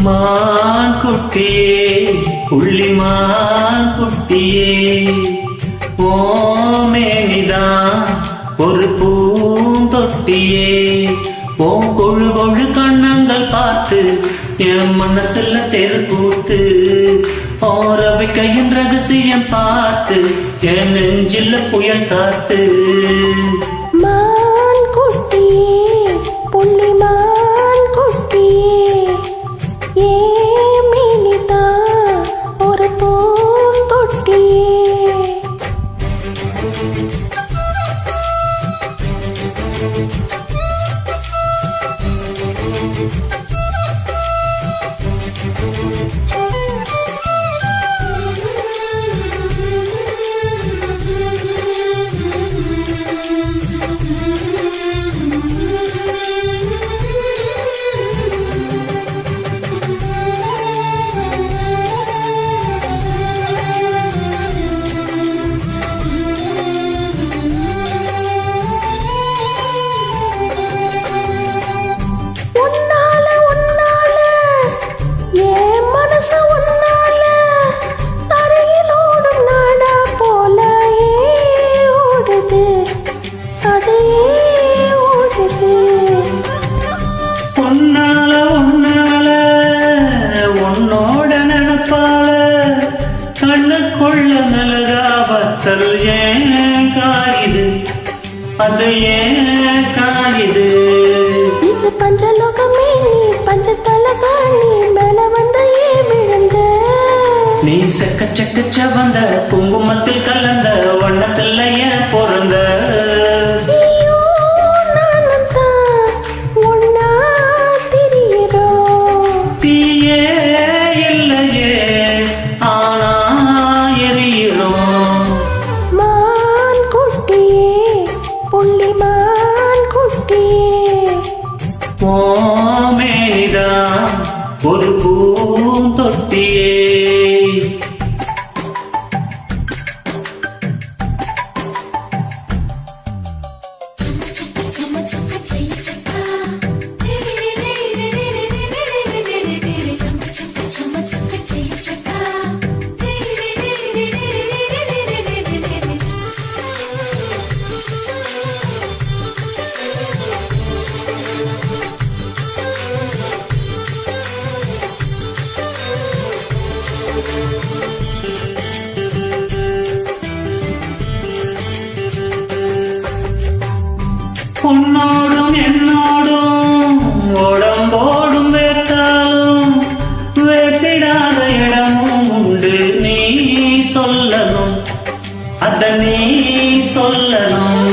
மான் குட்டியே புள்ளிமான் குட்டியே ஓமேனிதான் ஒரு பூந்தொட்டியே ஓம் கொழு கொழு கண்ணங்கள் பார்த்து என் மனசுல தெருக்கூத்து ஓரவை கையின் ரகசியம் பார்த்து என் நெஞ்சில புயல் காத்து மான் குட்டியே புள்ளிமான் குட்டியே ஏமினிதான் ஒரு பூந்தொட்டியே ஏன் காயுது அது ஏன் காயுது இது பஞ்சலோகமே நீ பஞ்சதலகாணி மேல வந்த ஏன் விழுந்த நீ செக்க செக்க செவந்த குங்குமத்தில் கலந்த வண்ணத்தில் ஏன் பிறந்த தீயே இல்லையே ஆனா எரியிறோம் புள்ளிமான் குட்டியே ஓமேனிதான் ஒரு பூந்தொட்டியே உன்னோடும் என்னோடும் உடம்போடும் வேத்தாலும் வேத்திடாத இடமும் உண்டு நீ சொல்லணும் அத நீ சொல்லணும்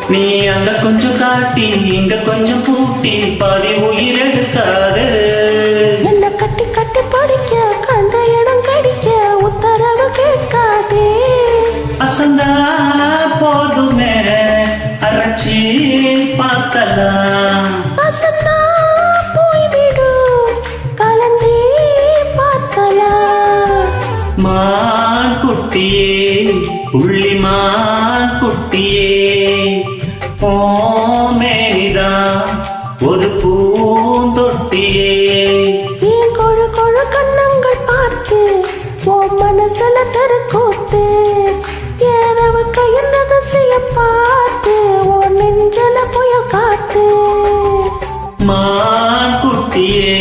நீ அங்க கொஞ்சம் காட்டி இங்க கொஞ்சம் பூட்டி பாதி உயிர் எடுக்காது என்ன கட்டி கட்டி படிக்க கண்ட இடம் கடிக்க உத்தரவு கேட்காதே அசந்தா போதுமே அரைச்சி பார்க்கலாம் அசந்தா போய்விடு கலந்தே பார்க்கலாம் மான் குட்டியே புள்ளிமான் குட்டியே ஓமேனிதான் ஒரு பூந்தொட்டியே ஏன் கொழு கொழு கண்ணங்கள் பார்த்து ஓ மனசுல தெருக்கூத்து ஏறவு கையின் ரகசியம் பார்த்து ஓ நெஞ்சல புயல் காத்து மான் குட்டியே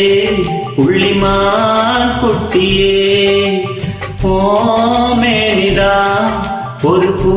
புள்ளிமான் குட்டியே ஓமேனிதான் ஒரு பூ